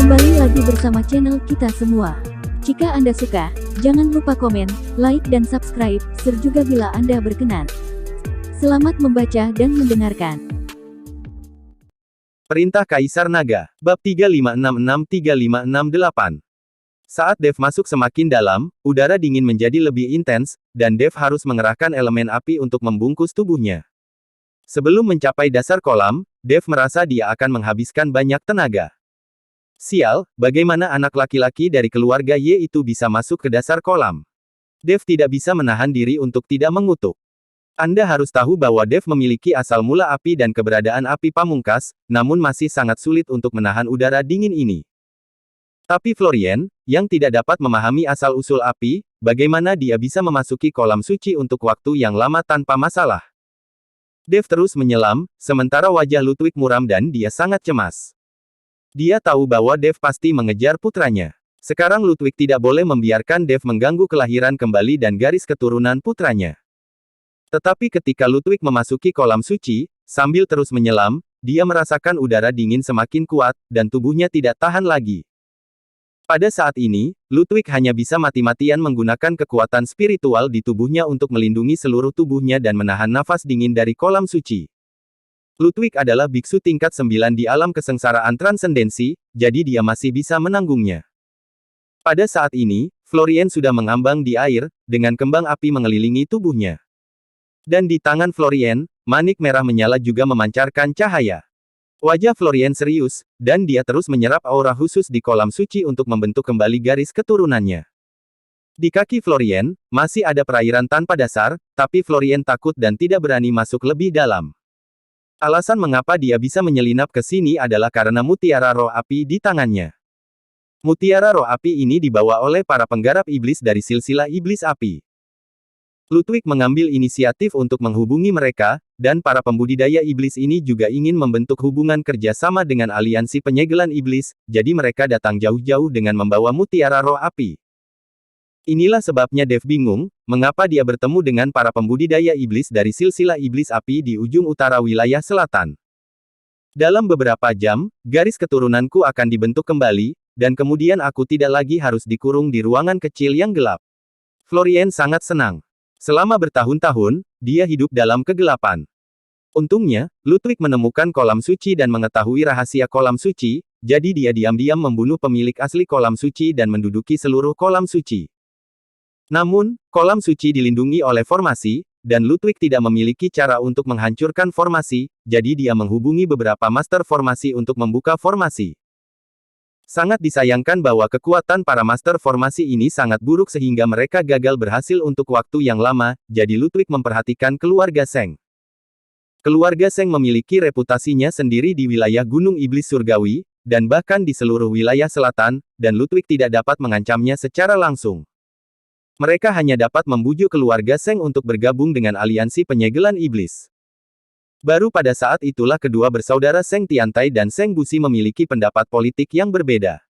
Kembali lagi bersama channel kita semua. Jika Anda suka, jangan lupa komen, like dan subscribe, share juga bila Anda berkenan. Selamat membaca dan mendengarkan. Perintah Kaisar Naga, Bab 3566-3568. Saat Dev masuk semakin dalam, udara dingin menjadi lebih intens, dan Dev harus mengerahkan elemen api untuk membungkus tubuhnya. Sebelum mencapai dasar kolam, Dev merasa dia akan menghabiskan banyak tenaga. Sial, bagaimana anak laki-laki dari keluarga Ye itu bisa masuk ke dasar kolam? Dev tidak bisa menahan diri untuk tidak mengutuk. Anda harus tahu bahwa Dev memiliki asal mula api dan keberadaan api pamungkas, namun masih sangat sulit untuk menahan udara dingin ini. Tapi Florian, yang tidak dapat memahami asal-usul api, bagaimana dia bisa memasuki kolam suci untuk waktu yang lama tanpa masalah? Dev terus menyelam, sementara wajah Ludwig muram dan dia sangat cemas. Dia tahu bahwa Dev pasti mengejar putranya. Sekarang Ludwig tidak boleh membiarkan Dev mengganggu kelahiran kembali dan garis keturunan putranya. Tetapi ketika Ludwig memasuki kolam suci, sambil terus menyelam, dia merasakan udara dingin semakin kuat, dan tubuhnya tidak tahan lagi. Pada saat ini, Ludwig hanya bisa mati-matian menggunakan kekuatan spiritual di tubuhnya untuk melindungi seluruh tubuhnya dan menahan nafas dingin dari kolam suci. Ludwig adalah biksu tingkat 9 di alam kesengsaraan transendensi, jadi dia masih bisa menanggungnya. Pada saat ini, Florian sudah mengambang di air, dengan kembang api mengelilingi tubuhnya. Dan di tangan Florian, manik merah menyala juga memancarkan cahaya. Wajah Florian serius, dan dia terus menyerap aura khusus di kolam suci untuk membentuk kembali garis keturunannya. Di kaki Florian, masih ada perairan tanpa dasar, tapi Florian takut dan tidak berani masuk lebih dalam. Alasan mengapa dia bisa menyelinap ke sini adalah karena mutiara roh api di tangannya. Mutiara roh api ini dibawa oleh para penggarap iblis dari silsilah iblis api. Ludwig mengambil inisiatif untuk menghubungi mereka, dan para pembudidaya iblis ini juga ingin membentuk hubungan kerja sama dengan aliansi penyegelan iblis, jadi mereka datang jauh-jauh dengan membawa mutiara roh api. Inilah sebabnya Dev bingung, mengapa dia bertemu dengan para pembudidaya iblis dari silsilah iblis api di ujung utara wilayah selatan. Dalam beberapa jam, garis keturunanku akan dibentuk kembali, dan kemudian aku tidak lagi harus dikurung di ruangan kecil yang gelap. Florian sangat senang. Selama bertahun-tahun, dia hidup dalam kegelapan. Untungnya, Ludwig menemukan kolam suci dan mengetahui rahasia kolam suci, jadi dia diam-diam membunuh pemilik asli kolam suci dan menduduki seluruh kolam suci. Namun, kolam suci dilindungi oleh formasi, dan Ludwig tidak memiliki cara untuk menghancurkan formasi, jadi dia menghubungi beberapa master formasi untuk membuka formasi. Sangat disayangkan bahwa kekuatan para master formasi ini sangat buruk sehingga mereka gagal berhasil untuk waktu yang lama, jadi Ludwig memperhatikan keluarga Seng. Keluarga Seng memiliki reputasinya sendiri di wilayah Gunung Iblis Surgawi, dan bahkan di seluruh wilayah selatan, dan Ludwig tidak dapat mengancamnya secara langsung. Mereka hanya dapat membujuk keluarga Seng untuk bergabung dengan aliansi penyegelan iblis. Baru pada saat itulah kedua bersaudara Seng Tiantai dan Seng Busi memiliki pendapat politik yang berbeda.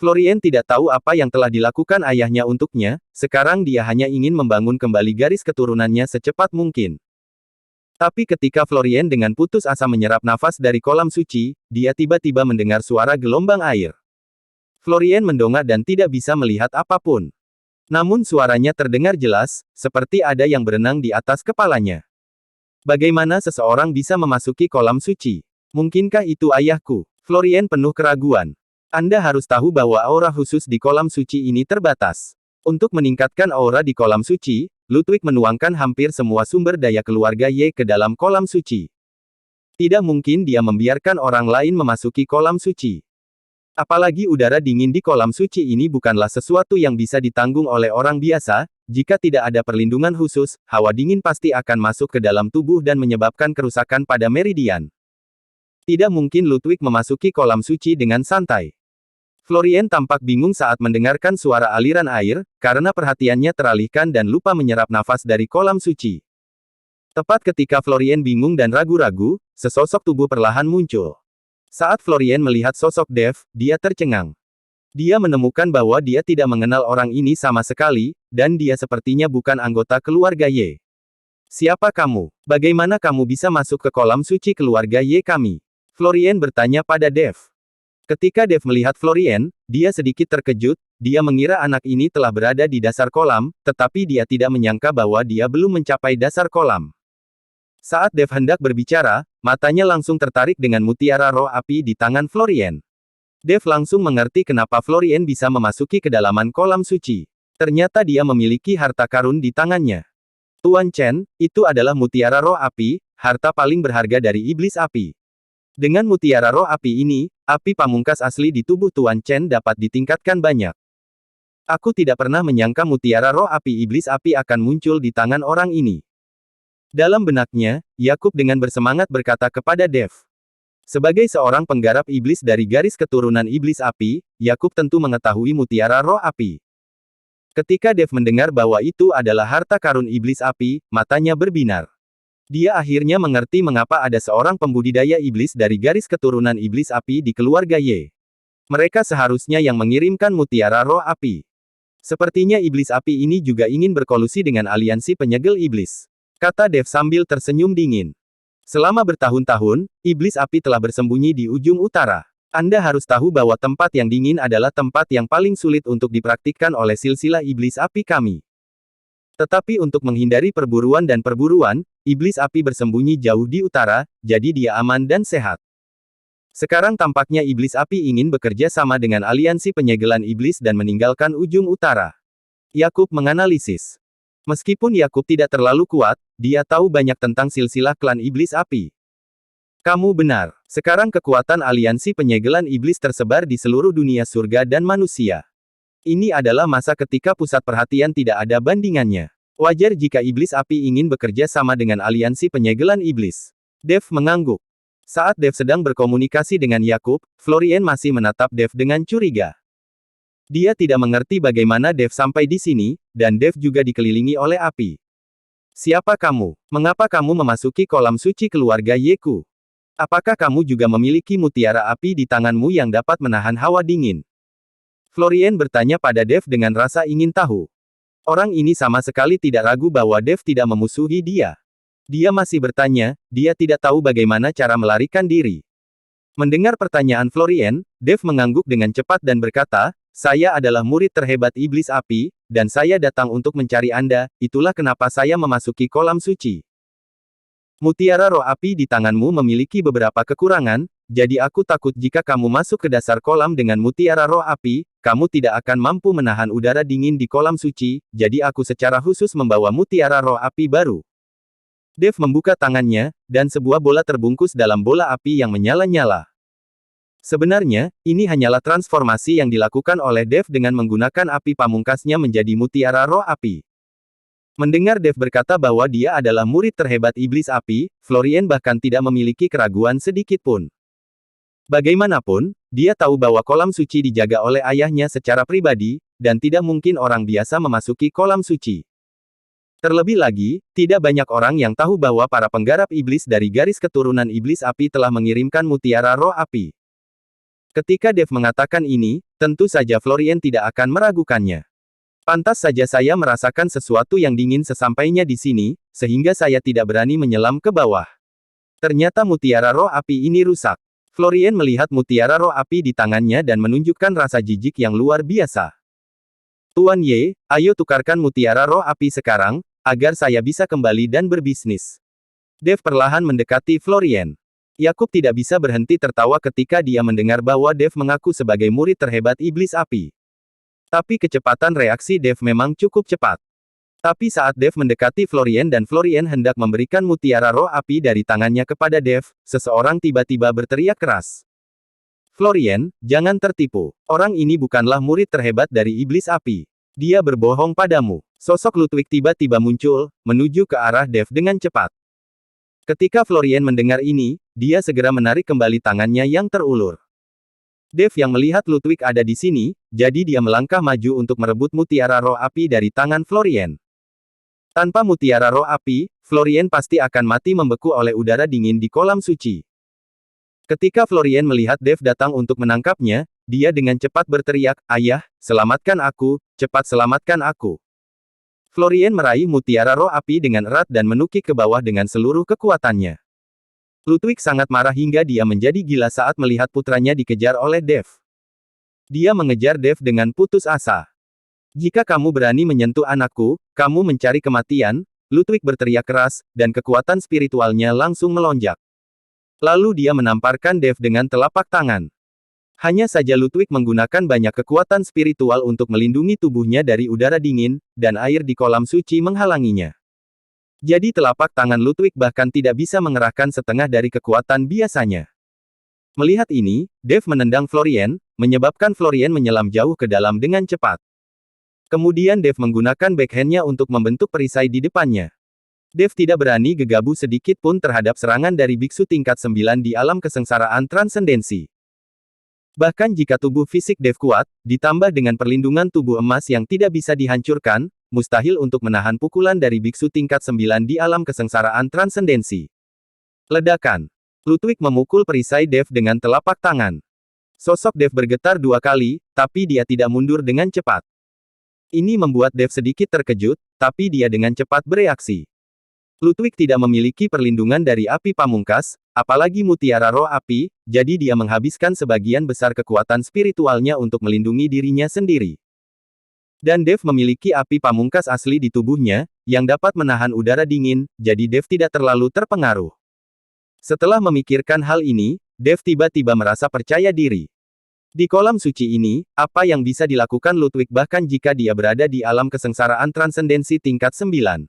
Florian tidak tahu apa yang telah dilakukan ayahnya untuknya, sekarang dia hanya ingin membangun kembali garis keturunannya secepat mungkin. Tapi ketika Florian dengan putus asa menyerap nafas dari kolam suci, dia tiba-tiba mendengar suara gelombang air. Florian mendongak dan tidak bisa melihat apapun. Namun suaranya terdengar jelas, seperti ada yang berenang di atas kepalanya. Bagaimana seseorang bisa memasuki kolam suci? Mungkinkah itu ayahku? Florian penuh keraguan. Anda harus tahu bahwa aura khusus di kolam suci ini terbatas. Untuk meningkatkan aura di kolam suci, Ludwig menuangkan hampir semua sumber daya keluarga Ye ke dalam kolam suci. Tidak mungkin dia membiarkan orang lain memasuki kolam suci. Apalagi udara dingin di kolam suci ini bukanlah sesuatu yang bisa ditanggung oleh orang biasa. Jika tidak ada perlindungan khusus, hawa dingin pasti akan masuk ke dalam tubuh dan menyebabkan kerusakan pada meridian. Tidak mungkin Ludwig memasuki kolam suci dengan santai. Florian tampak bingung saat mendengarkan suara aliran air, karena perhatiannya teralihkan dan lupa menyerap nafas dari kolam suci. Tepat ketika Florian bingung dan ragu-ragu, sesosok tubuh perlahan muncul. Saat Florian melihat sosok Dev, dia tercengang. Dia menemukan bahwa dia tidak mengenal orang ini sama sekali, dan dia sepertinya bukan anggota keluarga Ye. Siapa kamu? Bagaimana kamu bisa masuk ke kolam suci keluarga Ye kami? Florian bertanya pada Dev. Ketika Dev melihat Florian, dia sedikit terkejut, dia mengira anak ini telah berada di dasar kolam, tetapi dia tidak menyangka bahwa dia belum mencapai dasar kolam. Saat Dev hendak berbicara, matanya langsung tertarik dengan mutiara roh api di tangan Florian. Dev langsung mengerti kenapa Florian bisa memasuki kedalaman kolam suci. Ternyata dia memiliki harta karun di tangannya. Tuan Chen, itu adalah mutiara roh api, harta paling berharga dari iblis api. Dengan mutiara roh api ini, api pamungkas asli di tubuh Tuan Chen dapat ditingkatkan banyak. Aku tidak pernah menyangka mutiara roh api iblis api akan muncul di tangan orang ini. Dalam benaknya, Yakub dengan bersemangat berkata kepada Dev. Sebagai seorang penggarap iblis dari garis keturunan iblis api, Yakub tentu mengetahui mutiara roh api. Ketika Dev mendengar bahwa itu adalah harta karun iblis api, matanya berbinar. Dia akhirnya mengerti mengapa ada seorang pembudidaya iblis dari garis keturunan iblis api di keluarga Ye. Mereka seharusnya yang mengirimkan mutiara roh api. Sepertinya iblis api ini juga ingin berkolusi dengan aliansi penyegel iblis, kata Dev sambil tersenyum dingin. Selama bertahun-tahun, iblis api telah bersembunyi di ujung utara. Anda harus tahu bahwa tempat yang dingin adalah tempat yang paling sulit untuk dipraktikkan oleh silsilah iblis api kami. Tetapi untuk menghindari perburuan dan perburuan, iblis api bersembunyi jauh di utara, jadi dia aman dan sehat. Sekarang tampaknya iblis api ingin bekerja sama dengan aliansi penyegelan iblis dan meninggalkan ujung utara. Yakub menganalisis. Meskipun Yakub tidak terlalu kuat, dia tahu banyak tentang silsilah klan iblis api. Kamu benar. Sekarang kekuatan aliansi penyegelan iblis tersebar di seluruh dunia surga dan manusia. Ini adalah masa ketika pusat perhatian tidak ada bandingannya. Wajar jika iblis api ingin bekerja sama dengan aliansi penyegelan iblis. Dev mengangguk. Saat Dev sedang berkomunikasi dengan Yakub, Florian masih menatap Dev dengan curiga. Dia tidak mengerti bagaimana Dev sampai di sini, dan Dev juga dikelilingi oleh api. Siapa kamu? Mengapa kamu memasuki kolam suci keluarga Yeku? Apakah kamu juga memiliki mutiara api di tanganmu yang dapat menahan hawa dingin? Florian bertanya pada Dev dengan rasa ingin tahu. Orang ini sama sekali tidak ragu bahwa Dev tidak memusuhi dia. Dia masih bertanya, dia tidak tahu bagaimana cara melarikan diri. Mendengar pertanyaan Florian, Dev mengangguk dengan cepat dan berkata, saya adalah murid terhebat iblis api, dan saya datang untuk mencari Anda, itulah kenapa saya memasuki kolam suci. Mutiara roh api di tanganmu memiliki beberapa kekurangan, jadi aku takut jika kamu masuk ke dasar kolam dengan mutiara roh api, kamu tidak akan mampu menahan udara dingin di kolam suci, jadi aku secara khusus membawa mutiara roh api baru. Dev membuka tangannya, dan sebuah bola terbungkus dalam bola api yang menyala-nyala. Sebenarnya, ini hanyalah transformasi yang dilakukan oleh Dev dengan menggunakan api pamungkasnya menjadi mutiara roh api. Mendengar Dev berkata bahwa dia adalah murid terhebat iblis api, Florian bahkan tidak memiliki keraguan sedikit pun. Bagaimanapun, dia tahu bahwa kolam suci dijaga oleh ayahnya secara pribadi, dan tidak mungkin orang biasa memasuki kolam suci. Terlebih lagi, tidak banyak orang yang tahu bahwa para penggarap iblis dari garis keturunan iblis api telah mengirimkan mutiara roh api. Ketika Dev mengatakan ini, tentu saja Florian tidak akan meragukannya. Pantas saja saya merasakan sesuatu yang dingin sesampainya di sini, sehingga saya tidak berani menyelam ke bawah. Ternyata mutiara roh api ini rusak. Florian melihat mutiara roh api di tangannya dan menunjukkan rasa jijik yang luar biasa. Tuan Ye, ayo tukarkan mutiara roh api sekarang, agar saya bisa kembali dan berbisnis. Dev perlahan mendekati Florian. Yakub tidak bisa berhenti tertawa ketika dia mendengar bahwa Dev mengaku sebagai murid terhebat iblis api. Tapi kecepatan reaksi Dev memang cukup cepat. Tapi saat Dev mendekati Florian dan Florian hendak memberikan mutiara roh api dari tangannya kepada Dev, seseorang tiba-tiba berteriak keras. Florian, jangan tertipu. Orang ini bukanlah murid terhebat dari iblis api. Dia berbohong padamu. Sosok Ludwig tiba-tiba muncul, menuju ke arah Dev dengan cepat. Ketika Florian mendengar ini, dia segera menarik kembali tangannya yang terulur. Dev yang melihat Ludwig ada di sini, jadi dia melangkah maju untuk merebut mutiara roh api dari tangan Florian. Tanpa mutiara roh api, Florian pasti akan mati membeku oleh udara dingin di kolam suci. Ketika Florian melihat Dev datang untuk menangkapnya, dia dengan cepat berteriak, "Ayah, selamatkan aku, cepat selamatkan aku." Florian meraih mutiara roh api dengan erat dan menukik ke bawah dengan seluruh kekuatannya. Ludwig sangat marah hingga dia menjadi gila saat melihat putranya dikejar oleh Dev. Dia mengejar Dev dengan putus asa. Jika kamu berani menyentuh anakku, kamu mencari kematian, Ludwig berteriak keras, dan kekuatan spiritualnya langsung melonjak. Lalu dia menamparkan Dev dengan telapak tangan. Hanya saja Ludwig menggunakan banyak kekuatan spiritual untuk melindungi tubuhnya dari udara dingin, dan air di kolam suci menghalanginya. Jadi telapak tangan Ludwig bahkan tidak bisa mengerahkan setengah dari kekuatan biasanya. Melihat ini, Dev menendang Florian, menyebabkan Florian menyelam jauh ke dalam dengan cepat. Kemudian Dev menggunakan backhand-nya untuk membentuk perisai di depannya. Dev tidak berani gegabah sedikit pun terhadap serangan dari biksu tingkat 9 di alam kesengsaraan transendensi. Bahkan jika tubuh fisik Dev kuat, ditambah dengan perlindungan tubuh emas yang tidak bisa dihancurkan, mustahil untuk menahan pukulan dari biksu tingkat 9 di alam kesengsaraan transendensi. Ledakan. Ludwig memukul perisai Dev dengan telapak tangan. Sosok Dev bergetar 2 kali, tapi dia tidak mundur dengan cepat. Ini membuat Dev sedikit terkejut, tapi dia dengan cepat bereaksi. Ludwig tidak memiliki perlindungan dari api pamungkas, apalagi mutiara roh api, jadi dia menghabiskan sebagian besar kekuatan spiritualnya untuk melindungi dirinya sendiri. Dan Dev memiliki api pamungkas asli di tubuhnya, yang dapat menahan udara dingin, jadi Dev tidak terlalu terpengaruh. Setelah memikirkan hal ini, Dev tiba-tiba merasa percaya diri. Di kolam suci ini, apa yang bisa dilakukan Ludwig bahkan jika dia berada di alam kesengsaraan transendensi tingkat 9?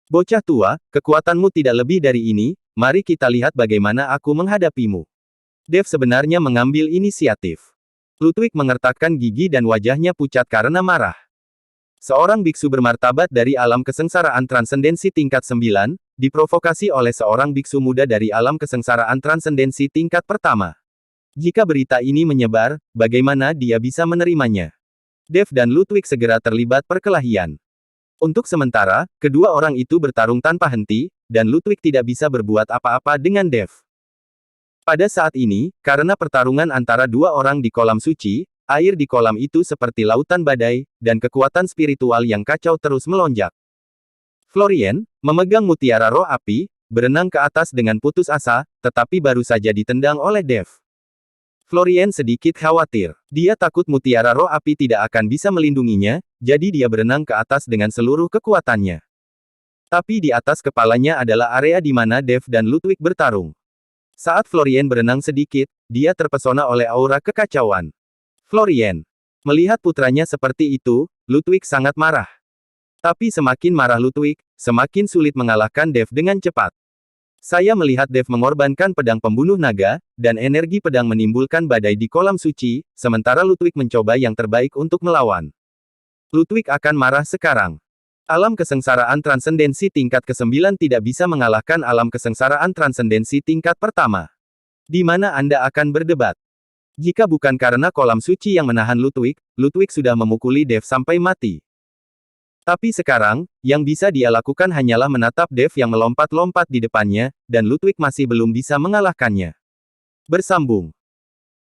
Bocah tua, kekuatanmu tidak lebih dari ini, mari kita lihat bagaimana aku menghadapimu. Dev sebenarnya mengambil inisiatif. Ludwig mengertakkan gigi dan wajahnya pucat karena marah. Seorang biksu bermartabat dari alam kesengsaraan transendensi tingkat 9, diprovokasi oleh seorang biksu muda dari alam kesengsaraan transendensi tingkat pertama. Jika berita ini menyebar, bagaimana dia bisa menerimanya? Dev dan Ludwig segera terlibat perkelahian. Untuk sementara, kedua orang itu bertarung tanpa henti, dan Ludwig tidak bisa berbuat apa-apa dengan Dev. Pada saat ini, karena pertarungan antara dua orang di kolam suci, air di kolam itu seperti lautan badai, dan kekuatan spiritual yang kacau terus melonjak. Florian, memegang mutiara roh api, berenang ke atas dengan putus asa, tetapi baru saja ditendang oleh Dev. Florian sedikit khawatir. Dia takut mutiara roh api tidak akan bisa melindunginya, jadi dia berenang ke atas dengan seluruh kekuatannya. Tapi di atas kepalanya adalah area di mana Dev dan Ludwig bertarung. Saat Florian berenang sedikit, dia terpesona oleh aura kekacauan. Florian. Melihat putranya seperti itu, Ludwig sangat marah. Tapi semakin marah Ludwig, semakin sulit mengalahkan Dev dengan cepat. Saya melihat Dev mengorbankan pedang pembunuh naga, dan energi pedang menimbulkan badai di kolam suci, sementara Ludwig mencoba yang terbaik untuk melawan. Ludwig akan marah sekarang. Alam kesengsaraan transendensi tingkat ke-9 tidak bisa mengalahkan alam kesengsaraan transendensi tingkat pertama. Di mana Anda akan berdebat? Jika bukan karena kolam suci yang menahan Ludwig, Ludwig sudah memukuli Dev sampai mati. Tapi sekarang, yang bisa dia lakukan hanyalah menatap Dev yang melompat-lompat di depannya, dan Ludwig masih belum bisa mengalahkannya. Bersambung.